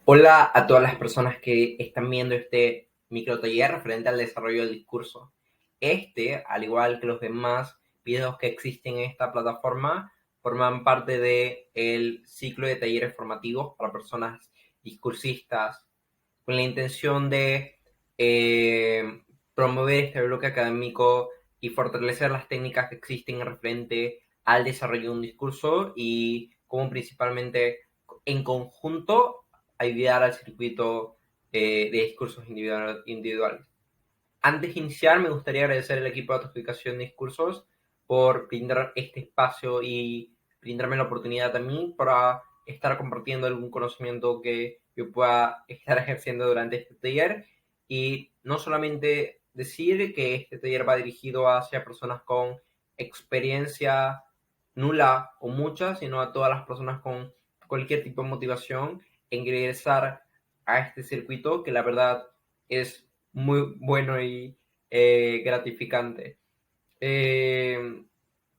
Hola a todas las personas que están viendo este micro taller referente al desarrollo del discurso. Al igual que los demás videos que existen en esta plataforma, forman parte del ciclo de talleres formativos para personas discursistas, con la intención de eh, promover este bloque académico y fortalecer las técnicas que existen referente al desarrollo de un discurso y cómo principalmente en conjunto ayudar al circuito de discursos individuales. Antes de iniciar, me gustaría agradecer al equipo de Autoexplicación de Discursos por brindar este espacio y brindarme la oportunidad a mí para estar compartiendo algún conocimiento que yo pueda estar ejerciendo durante este taller. Y no solamente decir que este taller va dirigido hacia personas con experiencia nula o mucha, sino a todas las personas con cualquier tipo de motivación en ingresar a este circuito que la verdad es muy bueno y gratificante. Eh,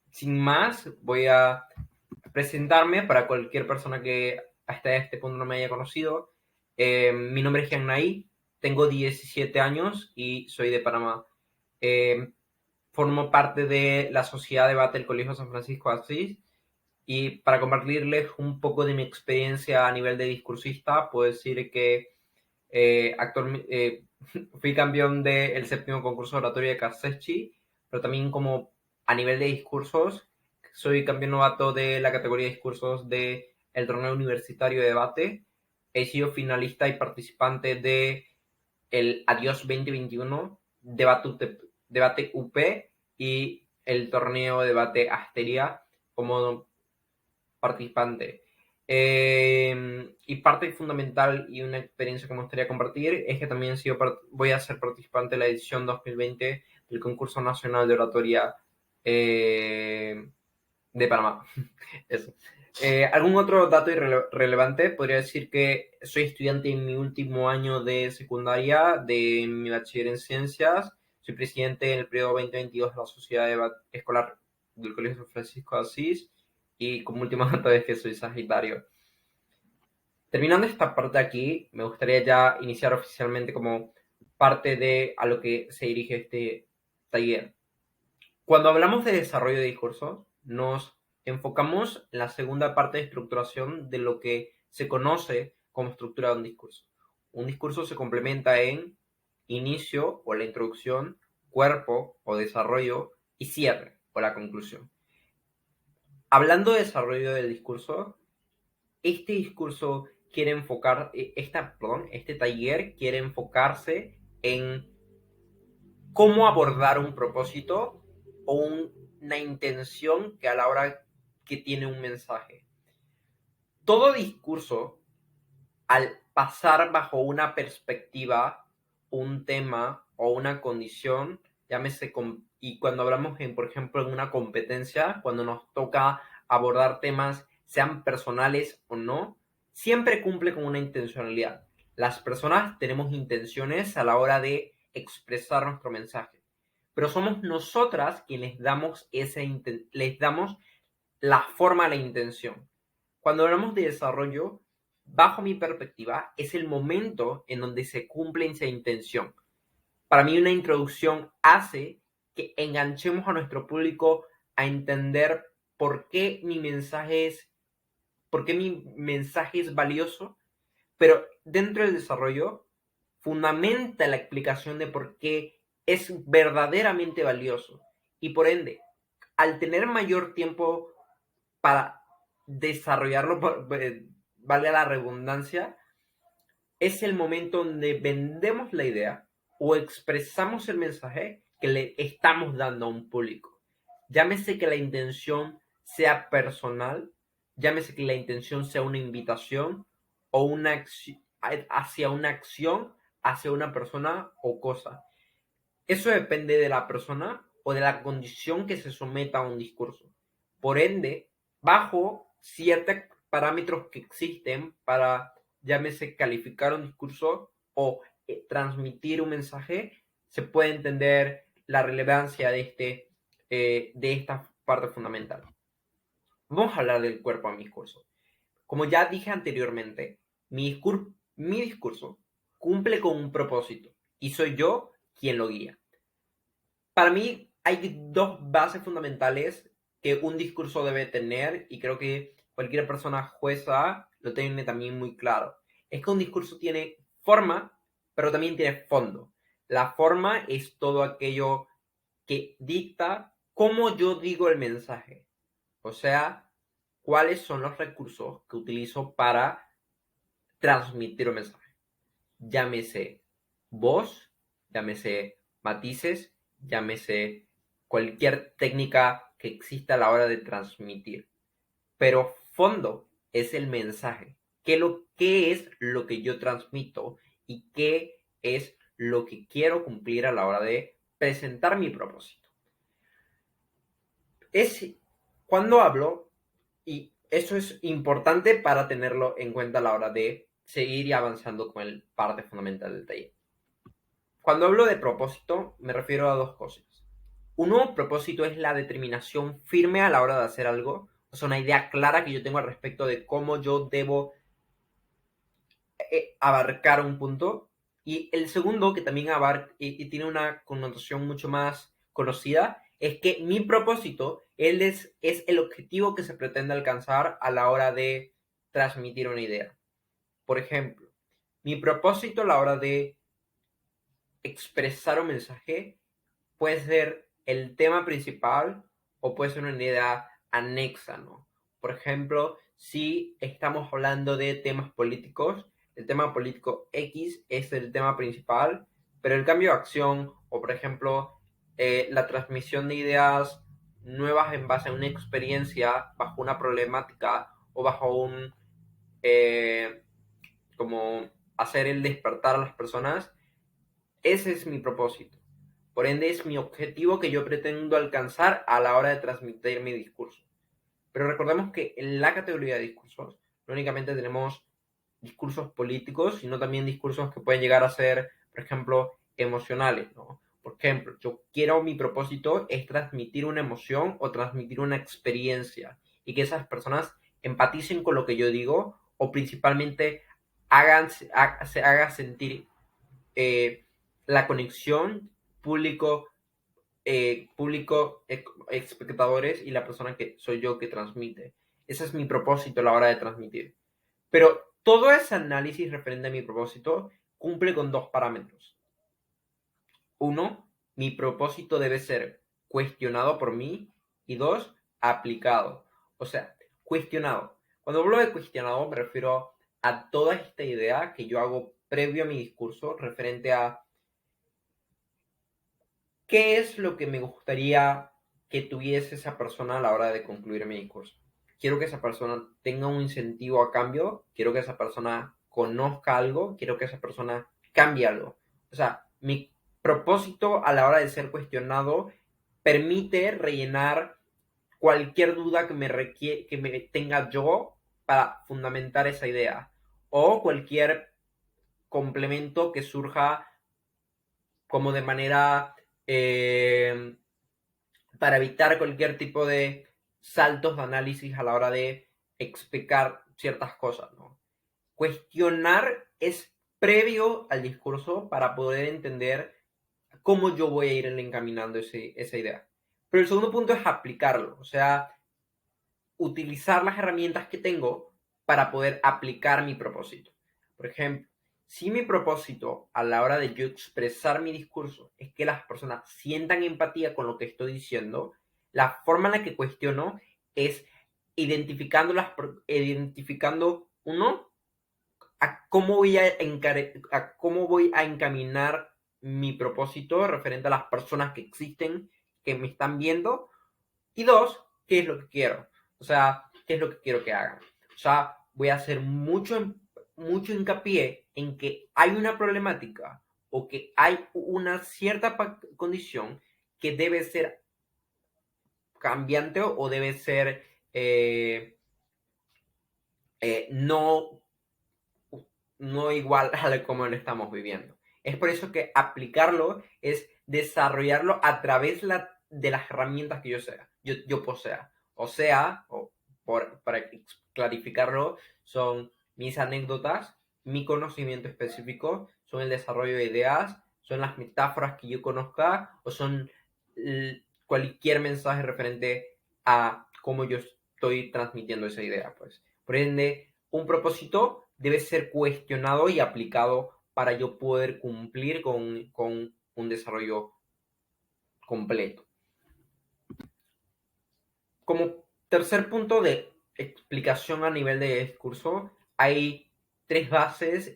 Sin más, voy a presentarme para cualquier persona que hasta este punto no me haya conocido. Mi nombre es Jean Nay, tengo 17 años y soy de Panamá. Eh, Formo parte de la Sociedad de Debate del Colegio San Francisco de Asís y para compartirles un poco de mi experiencia a nivel de discursista, puedo decir que fui campeón del séptimo concurso de oratoria de Kassechi, pero también como a nivel de discursos, soy campeón novato de la categoría de discursos del torneo universitario de debate. He sido finalista y participante de el Adiós 2021, debate UP y el torneo debate Asteria como participante. Y parte fundamental y una experiencia que me gustaría compartir es que también voy a ser participante de la edición 2020 del concurso nacional de oratoria eh, de Panamá. Eso. ¿Algún otro dato relevante? Podría decir que soy estudiante en mi último año de secundaria de mi bachiller en ciencias. Soy presidente en el periodo 2022 de la Sociedad Escolar del Colegio San Francisco de Asís. Y como última nota es que soy Sagitario. Terminando esta parte aquí, me gustaría ya iniciar oficialmente como parte de a lo que se dirige este taller. Cuando hablamos de desarrollo de discursos, nos enfocamos en la segunda parte de estructuración de lo que se conoce como estructura de un discurso. Un discurso se complementa en inicio o la introducción, cuerpo o desarrollo y cierre o la conclusión. Hablando de desarrollo del discurso, este discurso quiere enfocar, este taller quiere enfocarse en cómo abordar un propósito o una intención que a la hora que tiene un mensaje. Todo discurso, al pasar bajo una perspectiva, un tema o una condición, y cuando hablamos, por ejemplo, en una competencia, cuando nos toca abordar temas, sean personales o no, siempre cumple con una intencionalidad. Las personas tenemos intenciones a la hora de expresar nuestro mensaje, pero somos nosotras quienes les damos la forma a la intención. Cuando hablamos de desarrollo, bajo mi perspectiva, es el momento en donde se cumple esa intención. Para mí una introducción hace que enganchemos a nuestro público a entender por qué mi mensaje es valioso, pero dentro del desarrollo fundamenta la explicación de por qué es verdaderamente valioso. Y por ende, al tener mayor tiempo para desarrollarlo, vale la redundancia, es el momento donde vendemos la idea o expresamos el mensaje que le estamos dando a un público. Llámese que la intención sea personal, llámese que la intención sea una invitación o hacia una acción, hacia una persona o cosa. Eso depende de la persona o de la condición que se someta a un discurso. Por ende, bajo ciertos parámetros que existen para, llámese, calificar un discurso o transmitir un mensaje, se puede entender la relevancia de esta parte fundamental. Vamos a hablar del cuerpo a mi discurso. Como ya dije anteriormente, mi mi discurso cumple con un propósito y soy yo quien lo guía. Para mí hay dos bases fundamentales que un discurso debe tener y creo que cualquier persona jueza lo tiene también muy claro. Es que un discurso tiene forma, pero también tiene fondo. La forma es todo aquello que dicta cómo yo digo el mensaje. O sea, cuáles son los recursos que utilizo para transmitir un mensaje. Llámese voz, llámese matices, llámese cualquier técnica que exista a la hora de transmitir. Pero fondo es el mensaje. ¿Qué es lo que yo transmito y qué es lo que quiero cumplir a la hora de presentar mi propósito? Es cuando hablo, y eso es importante para tenerlo en cuenta a la hora de seguir y avanzando con el parte fundamental del taller. Cuando hablo de propósito, me refiero a dos cosas. Uno, propósito es la determinación firme a la hora de hacer algo, o sea, una idea clara que yo tengo al respecto de cómo yo debo abarcar un punto. Y el segundo, que también abarca y tiene una connotación mucho más conocida, es que mi propósito es el objetivo que se pretende alcanzar a la hora de transmitir una idea. Por ejemplo, mi propósito a la hora de expresar un mensaje puede ser el tema principal o puede ser una idea anexa, ¿no? Por ejemplo, si estamos hablando de temas políticos, el tema político X es el tema principal, pero el cambio de acción o, por ejemplo, la transmisión de ideas nuevas en base a una experiencia bajo una problemática o bajo un, como hacer el despertar a las personas, ese es mi propósito. Por ende, es mi objetivo que yo pretendo alcanzar a la hora de transmitir mi discurso. Pero recordemos que en la categoría de discursos no únicamente tenemos discursos políticos, sino también discursos que pueden llegar a ser, por ejemplo, emocionales, ¿no? Por ejemplo, mi propósito es transmitir una emoción o transmitir una experiencia y que esas personas empaticen con lo que yo digo o principalmente se haga sentir la conexión público, espectadores y la persona que soy yo que transmite. Ese es mi propósito a la hora de transmitir. Pero todo ese análisis referente a mi propósito cumple con dos parámetros. Uno, mi propósito debe ser cuestionado por mí y dos, aplicado. O sea, cuestionado. Cuando hablo de cuestionado me refiero a toda esta idea que yo hago previo a mi discurso referente a ¿qué es lo que me gustaría que tuviese esa persona a la hora de concluir mi discurso? Quiero que esa persona tenga un incentivo a cambio, quiero que esa persona conozca algo, quiero que esa persona cambie algo. O sea, mi propósito a la hora de ser cuestionado permite rellenar cualquier duda que me tenga yo para fundamentar esa idea o cualquier complemento que surja como de manera eh, para evitar cualquier tipo de saltos de análisis a la hora de explicar ciertas cosas, ¿no? Cuestionar es previo al discurso para poder entender cómo yo voy a ir encaminando esa idea. Pero el segundo punto es aplicarlo, o sea, utilizar las herramientas que tengo para poder aplicar mi propósito. Por ejemplo, si mi propósito a la hora de yo expresar mi discurso es que las personas sientan empatía con lo que estoy diciendo, la forma en la que cuestiono es identificando uno, a cómo voy a encaminar mi propósito referente a las personas que existen, que me están viendo, y dos, qué es lo que quiero. O sea, qué es lo que quiero que hagan. O sea, voy a hacer mucho hincapié en que hay una problemática o que hay una cierta condición que debe ser cambiante o debe ser no, no igual a como lo estamos viviendo. Es por eso que aplicarlo es desarrollarlo a través de las herramientas que yo posea. O sea, para clarificarlo, son mis anécdotas, mi conocimiento específico, son el desarrollo de ideas, son las metáforas que yo conozca o son cualquier mensaje referente a cómo yo estoy transmitiendo esa idea, pues. Por ende, un propósito debe ser cuestionado y aplicado para yo poder cumplir con un desarrollo completo. Como tercer punto de explicación a nivel de discurso, hay tres bases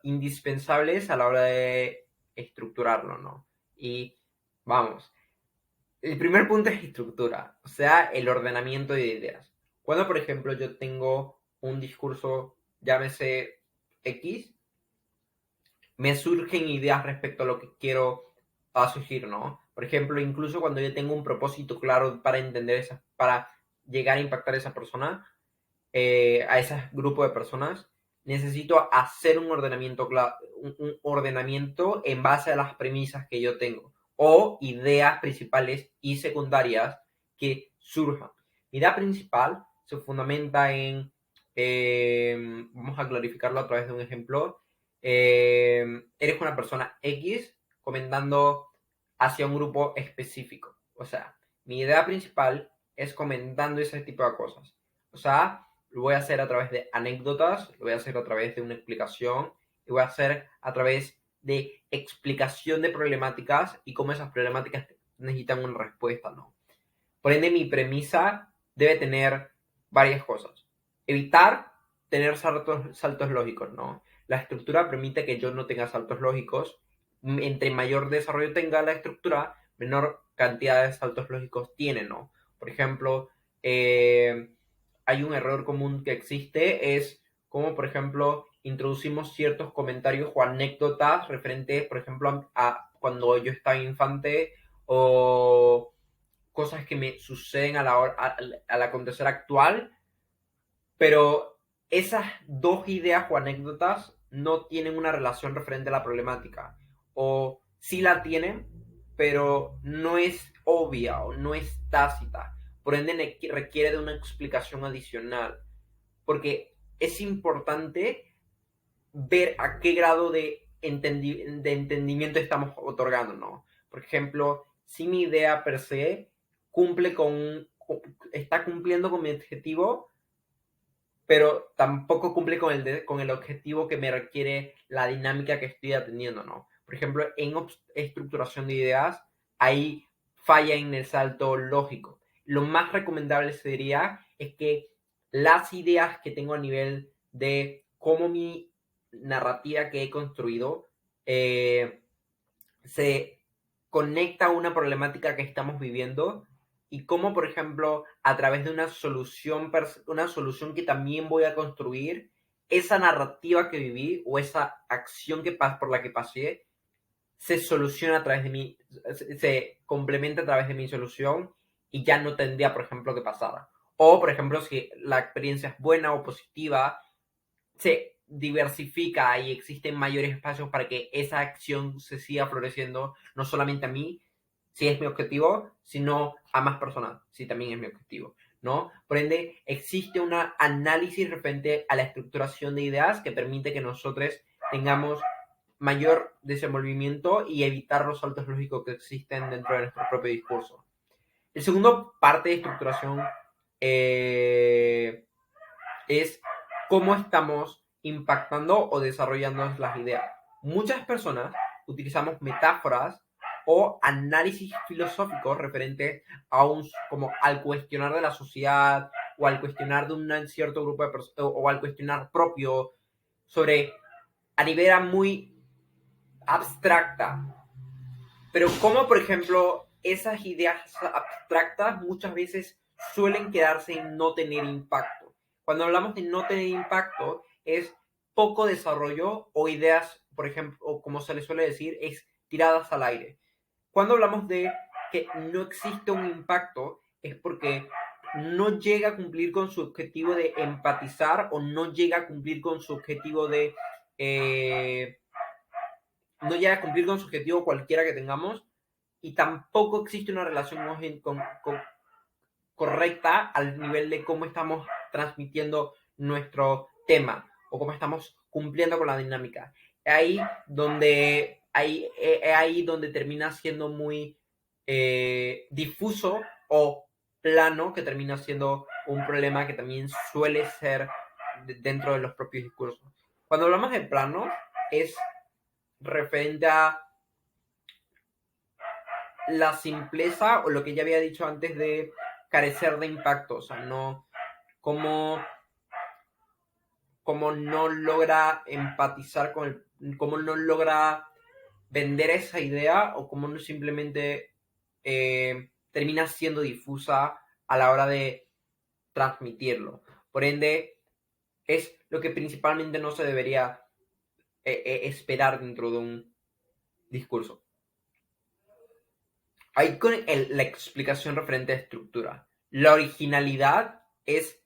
indispensables a la hora de estructurarlo, ¿no? Y vamos, el primer punto es estructura, o sea, el ordenamiento de ideas. Cuando, por ejemplo, yo tengo un discurso, llámese X, me surgen ideas respecto a lo que quiero surgir, ¿no? Por ejemplo, incluso cuando yo tengo un propósito claro para entender para llegar a impactar a esa persona, a ese grupo de personas, necesito hacer un ordenamiento, un ordenamiento en base a las premisas que yo tengo o ideas principales y secundarias que surjan. Mi idea principal se fundamenta en, vamos a clarificarlo a través de un ejemplo, eres una persona X comentando hacia un grupo específico. O sea, mi idea principal es comentando ese tipo de cosas. O sea, lo voy a hacer a través de anécdotas, lo voy a hacer a través de una explicación, y voy a hacer a través de explicación de problemáticas y cómo esas problemáticas necesitan una respuesta, ¿no? Por ende, mi premisa debe tener varias cosas. Evitar tener saltos lógicos, ¿no? La estructura permite que yo no tenga saltos lógicos. Entre mayor desarrollo tenga la estructura, menor cantidad de saltos lógicos tiene, ¿no? Por ejemplo, hay un error común que existe, es como, por ejemplo, introducimos ciertos comentarios o anécdotas referentes, por ejemplo, a cuando yo estaba infante o cosas que me suceden al acontecer actual, pero esas dos ideas o anécdotas no tienen una relación referente a la problemática, o sí la tienen, pero no es obvia o no es tácita, por ende requiere de una explicación adicional, porque es importante ver a qué grado de entendimiento estamos otorgando, ¿no? Por ejemplo, si mi idea per se está cumpliendo con mi objetivo, pero tampoco cumple con el objetivo que me requiere la dinámica que estoy atendiendo, ¿no? Por ejemplo, en estructuración de ideas, hay falla en el salto lógico. Lo más recomendable sería es que las ideas que tengo a nivel de cómo mi narrativa que he construido se conecta a una problemática que estamos viviendo y cómo, por ejemplo, a través de una solución que también voy a construir, esa narrativa que viví o esa acción por la que pasé se soluciona a través de mí, se complementa a través de mi solución y ya no tendría, por ejemplo, que pasar. O, por ejemplo, si la experiencia es buena o positiva, se diversifica y existen mayores espacios para que esa acción se siga floreciendo, no solamente a mí, si es mi objetivo, sino a más personas, si también es mi objetivo, ¿no? Por ende, existe un análisis referente a la estructuración de ideas que permite que nosotros tengamos mayor desenvolvimiento y evitar los saltos lógicos que existen dentro de nuestro propio discurso. El segundo parte de estructuración es cómo estamos impactando o desarrollando las ideas. Muchas personas utilizamos metáforas o análisis filosóficos referentes a como al cuestionar de la sociedad o al cuestionar de un cierto grupo de personas o al cuestionar propio sobre a nivel muy abstracta. Pero como, por ejemplo, esas ideas abstractas muchas veces suelen quedarse en no tener impacto. Cuando hablamos de no tener impacto, es poco desarrollo o ideas, por ejemplo, o como se le suele decir, es tiradas al aire. Cuando hablamos de que no existe un impacto, es porque no llega a cumplir con su objetivo de empatizar o no llega a cumplir con su objetivo de no llega a cumplir con su objetivo cualquiera que tengamos y tampoco existe una relación correcta al nivel de cómo estamos transmitiendo nuestro tema o cómo estamos cumpliendo con la dinámica. Ahí donde termina siendo muy difuso o plano, que termina siendo un problema que también suele ser dentro de los propios discursos. Cuando hablamos de plano, es referente a la simpleza o lo que ya había dicho antes de carecer de impacto, o sea, no, como no logra empatizar con cómo no logra vender esa idea o cómo no simplemente termina siendo difusa a la hora de transmitirlo. Por ende, es lo que principalmente no se debería esperar dentro de un discurso. Ahí con la explicación referente a estructura. La originalidad es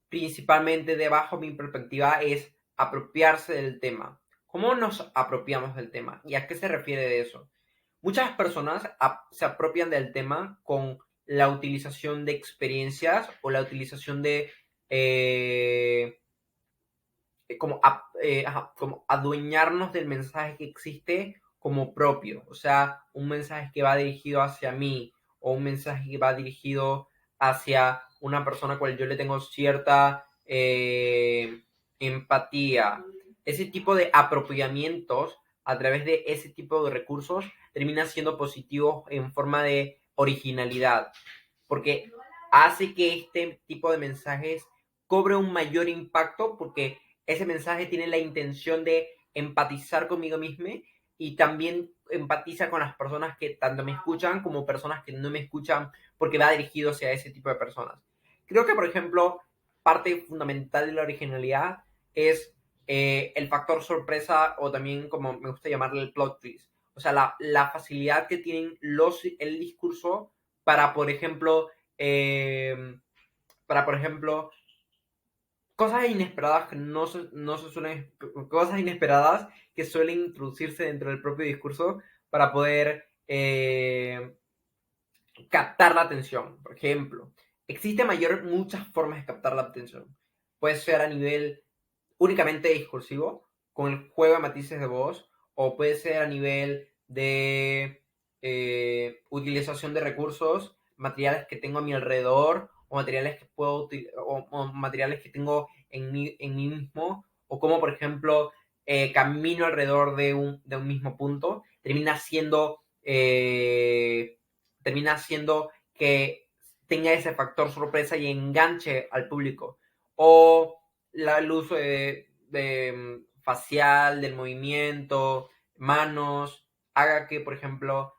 principalmente, debajo de mi perspectiva, es apropiarse del tema. ¿Cómo nos apropiamos del tema? ¿Y a qué se refiere de eso? Muchas personas se apropian del tema con la utilización de experiencias o la utilización de como adueñarnos del mensaje que existe como propio, o sea, un mensaje que va dirigido hacia mí o un mensaje que va dirigido hacia una persona a la cual yo le tengo cierta empatía. Ese tipo de apropiamientos a través de ese tipo de recursos termina siendo positivo en forma de originalidad, porque hace que este tipo de mensajes cobre un mayor impacto porque ese mensaje tiene la intención de empatizar conmigo mismo y también empatiza con las personas que tanto me escuchan como personas que no me escuchan porque va dirigido hacia ese tipo de personas. Creo que, por ejemplo, parte fundamental de la originalidad es el factor sorpresa o también, como me gusta llamarle, el plot twist. O sea, la facilidad que tienen el discurso para, por ejemplo, eh, para, por ejemplo, cosas inesperadas que no se suelen, cosas inesperadas que suelen introducirse dentro del propio discurso para poder captar la atención. Por ejemplo, existe muchas formas de captar la atención. Puede ser a nivel únicamente discursivo, con el juego de matices de voz, o puede ser a nivel de utilización de recursos, materiales que tengo a mi alrededor, o materiales que puedo o materiales que tengo en mí mismo, o como por ejemplo camino alrededor de un mismo punto, termina siendo que tenga ese factor sorpresa y enganche al público. O el uso de facial, del movimiento, manos, haga que, por ejemplo,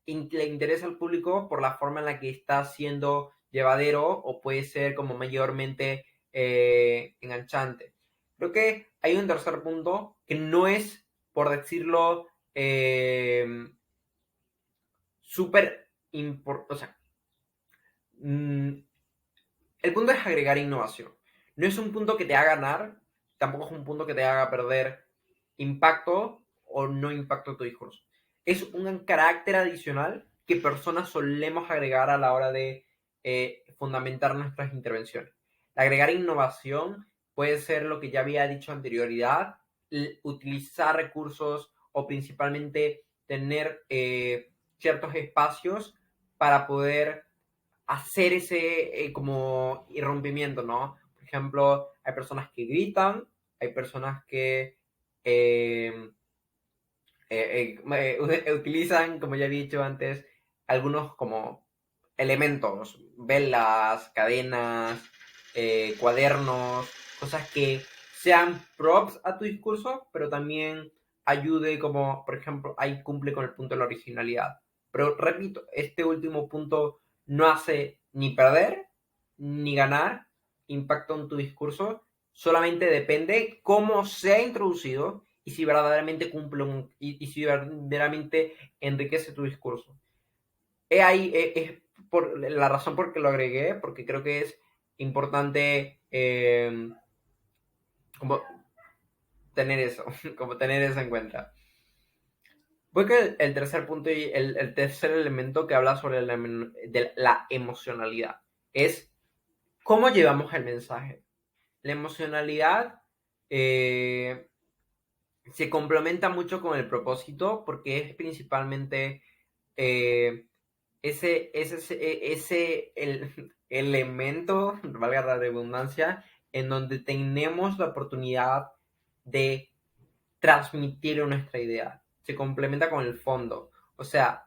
le interese al público por la forma en la que está siendo llevadero o puede ser como mayormente enganchante. Creo que hay un tercer punto que no es, por decirlo, súper importante. O sea, el punto es agregar innovación. No es un punto que te haga ganar, tampoco es un punto que te haga perder impacto o no impacto tu discurso. Es un carácter adicional que personas solemos agregar a la hora de fundamentar nuestras intervenciones. Agregar innovación puede ser lo que ya había dicho anterioridad, utilizar recursos o principalmente tener ciertos espacios para poder hacer ese como irrumpimiento, ¿no? Por ejemplo, hay personas que gritan, hay personas que utilizan, como ya he dicho antes, algunos como elementos, velas, cadenas, cuadernos, cosas que sean props a tu discurso, pero también ayude como, por ejemplo, ahí cumple con el punto de la originalidad. Pero repito, este último punto no hace ni perder ni ganar impacto en tu discurso, solamente depende cómo se ha introducido y si verdaderamente y si verdaderamente enriquece tu discurso. Es por la razón por que lo agregué, porque creo que es importante como tener eso, como tener eso en cuenta. Voy con el tercer punto y el tercer elemento que habla sobre de la emocionalidad. Es cómo llevamos el mensaje. La emocionalidad se complementa mucho con el propósito porque es principalmente eh, ese el elemento, valga la redundancia, en donde tenemos la oportunidad de transmitir nuestra idea. Se complementa con el fondo. O sea,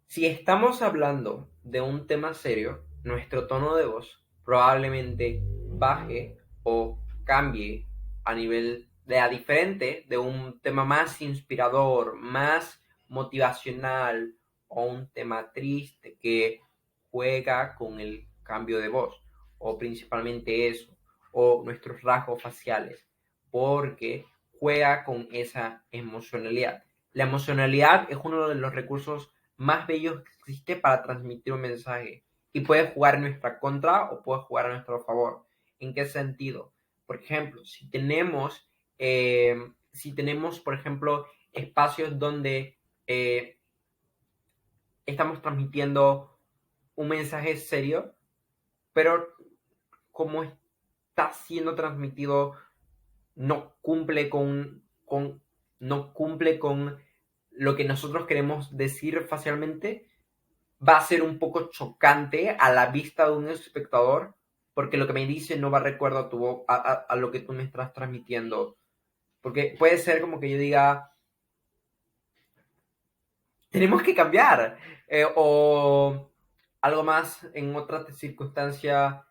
si estamos hablando de un tema serio, nuestro tono de voz probablemente baje o cambie a nivel de a diferente de un tema más inspirador, más motivacional o un tema triste que juega con el cambio de voz o principalmente eso o nuestros rasgos faciales porque juega con esa emocionalidad. La emocionalidad es uno de los recursos más bellos que existe para transmitir un mensaje y puede jugar en nuestra contra o puede jugar a nuestro favor. ¿En qué sentido? Por ejemplo, si tenemos por ejemplo, espacios donde estamos transmitiendo un mensaje serio, pero como está siendo transmitido no cumple no cumple con lo que nosotros queremos decir facialmente, va a ser un poco chocante a la vista de un espectador, porque lo que me dice no va a recuerdo a lo que tú me estás transmitiendo. Porque puede ser como que yo diga, tenemos que cambiar, o algo más en otra circunstancia,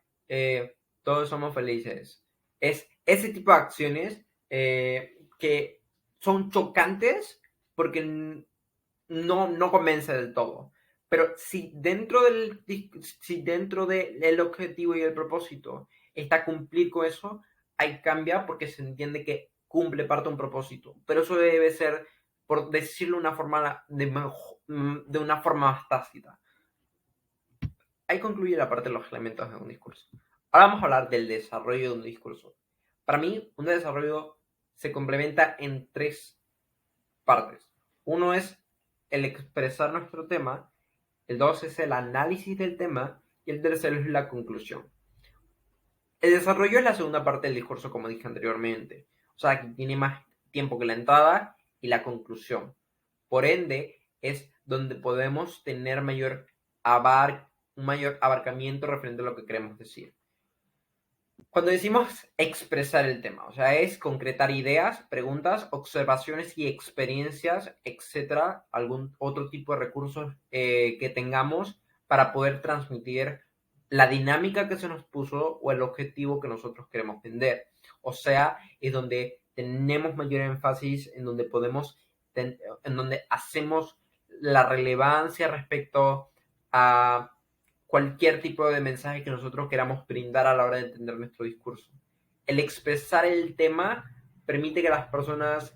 todos somos felices. Es ese tipo de acciones que son chocantes porque no convence del todo. Pero si dentro del objetivo y el propósito está cumplir con eso, ahí cambia porque se entiende que cumple parte de un propósito. Pero eso debe ser, por decirlo de una forma más tácita. Ahí concluye la parte de los elementos de un discurso. Ahora vamos a hablar del desarrollo de un discurso. Para mí, un desarrollo se complementa en tres partes. Uno es el expresar nuestro tema, el dos es el análisis del tema y el tercero es la conclusión. El desarrollo es la segunda parte del discurso, como dije anteriormente. O sea, que tiene más tiempo que la entrada y la conclusión. Por ende, es donde podemos tener un mayor abarcamiento referente a lo que queremos decir. Cuando decimos expresar el tema, o sea, es concretar ideas, preguntas, observaciones y experiencias, etcétera, algún otro tipo de recursos que tengamos para poder transmitir la dinámica que se nos puso o el objetivo que nosotros queremos vender. O sea, es donde tenemos mayor énfasis, en donde hacemos la relevancia respecto a cualquier tipo de mensaje que nosotros queramos brindar a la hora de entender nuestro discurso. El expresar el tema permite que las personas,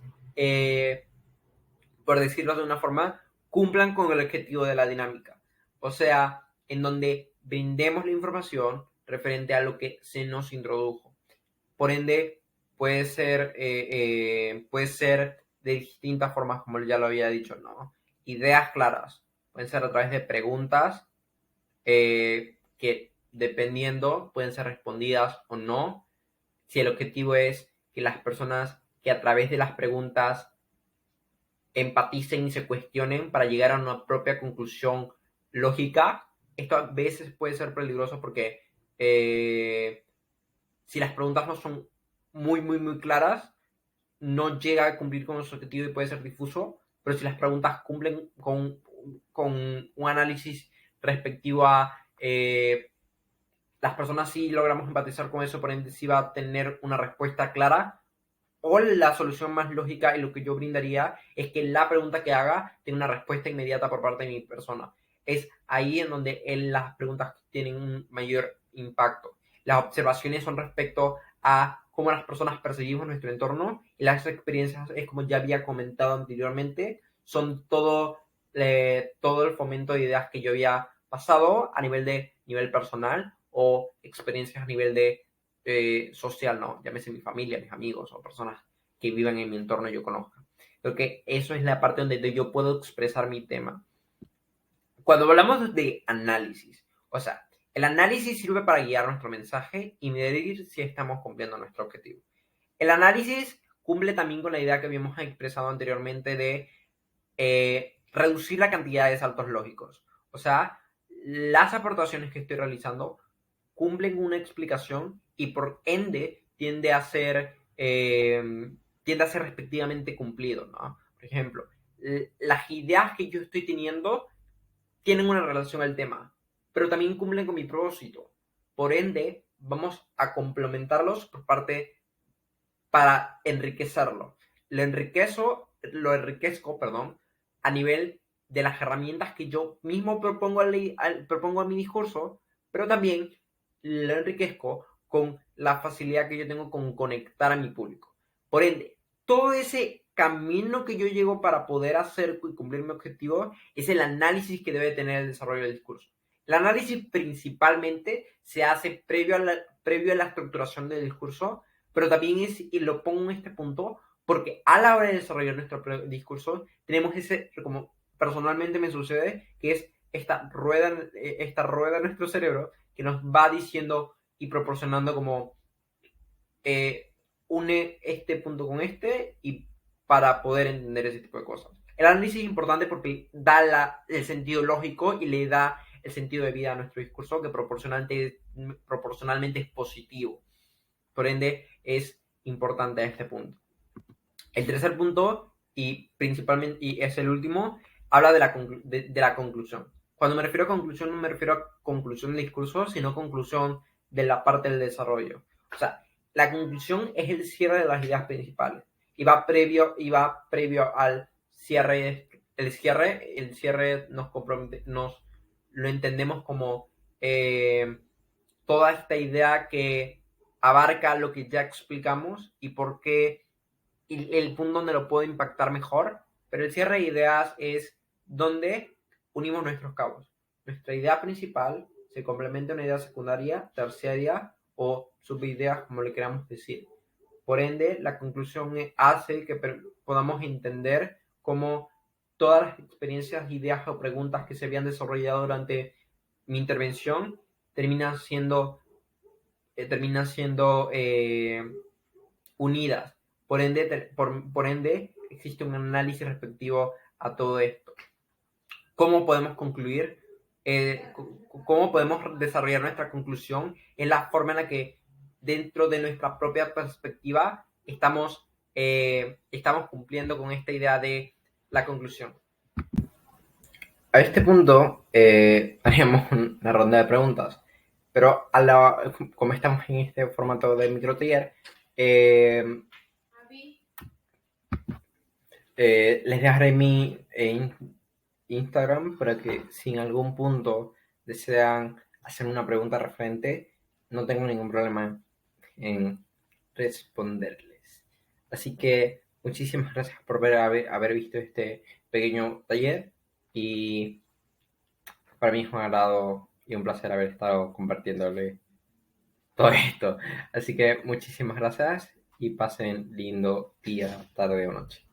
por decirlo de una forma, cumplan con el objetivo de la dinámica. O sea, en donde brindemos la información referente a lo que se nos introdujo. Por ende, puede ser de distintas formas, como ya lo había dicho, ¿no? Ideas claras. Pueden ser a través de preguntas, que dependiendo pueden ser respondidas o no, si el objetivo es que las personas que a través de las preguntas empaticen y se cuestionen para llegar a una propia conclusión lógica. Esto a veces puede ser peligroso porque si las preguntas no son muy, muy, muy claras, no llega a cumplir con su objetivo y puede ser difuso, pero si las preguntas cumplen con un análisis respectivo a las personas sí logramos empatizar con eso, por ende sí va a tener una respuesta clara. O la solución más lógica y lo que yo brindaría es que la pregunta que haga tenga una respuesta inmediata por parte de mi persona. Es ahí en donde las preguntas tienen un mayor impacto. Las observaciones son respecto a cómo las personas percibimos nuestro entorno y las experiencias, es como ya había comentado anteriormente, son todo el fomento de ideas que yo había pasado a nivel personal o experiencias a nivel de social, ¿no? Llámese mi familia, mis amigos o personas que vivan en mi entorno y yo conozca. Creo que eso es la parte donde yo puedo expresar mi tema. Cuando hablamos de análisis, o sea, el análisis sirve para guiar nuestro mensaje y medir si estamos cumpliendo nuestro objetivo. El análisis cumple también con la idea que habíamos expresado anteriormente de reducir la cantidad de saltos lógicos. O sea, las aportaciones que estoy realizando cumplen una explicación y por ende tiende a ser respectivamente cumplido, ¿no? Por ejemplo, las ideas que yo estoy teniendo tienen una relación al tema, pero también cumplen con mi propósito. Por ende, vamos a complementarlos por parte para enriquecerlo. Lo enriquezco, perdón, a nivel de las herramientas que yo mismo propongo a mi discurso, pero también lo enriquezco con la facilidad que yo tengo con conectar a mi público. Por ende, todo ese camino que yo llego para poder hacer y cumplir mi objetivo es el análisis que debe tener el desarrollo del discurso. El análisis principalmente se hace previo a la estructuración del discurso, pero también y lo pongo en este punto, porque a la hora de desarrollar nuestro discurso, tenemos como personalmente me sucede, que es esta rueda en nuestro cerebro que nos va diciendo y proporcionando como une este punto con este y para poder entender ese tipo de cosas. El análisis es importante porque da el sentido lógico y le da el sentido de vida a nuestro discurso que proporcionalmente es positivo. Por ende, es importante a este punto. El tercer punto, y principalmente, y es el último, habla de la conclusión. Cuando me refiero a conclusión, no me refiero a conclusión del discurso, sino conclusión de la parte del desarrollo. O sea, la conclusión es el cierre de las ideas principales y va previo al cierre. El cierre nos compromete, nos lo entendemos como toda esta idea que abarca lo que ya explicamos y por qué y el punto donde lo puedo impactar mejor, pero el cierre de ideas es donde unimos nuestros cabos. Nuestra idea principal se complementa a una idea secundaria, terciaria o subideas, como le queramos decir. Por ende, la conclusión hace que podamos entender cómo todas las experiencias, ideas o preguntas que se habían desarrollado durante mi intervención terminan siendo unidas. Por ende, existe un análisis respectivo a todo esto. ¿Cómo podemos concluir? ¿Cómo podemos desarrollar nuestra conclusión? Es la forma en la que dentro de nuestra propia perspectiva estamos cumpliendo con esta idea de la conclusión. A este punto haríamos una ronda de preguntas, pero como estamos en este formato de microtaller, les dejaré mi Instagram para que si en algún punto desean hacer una pregunta referente, no tengo ningún problema en responderles. Así que muchísimas gracias por haber visto este pequeño taller y para mí es un agrado y un placer haber estado compartiéndole todo esto. Así que muchísimas gracias y pasen lindo día, tarde o noche.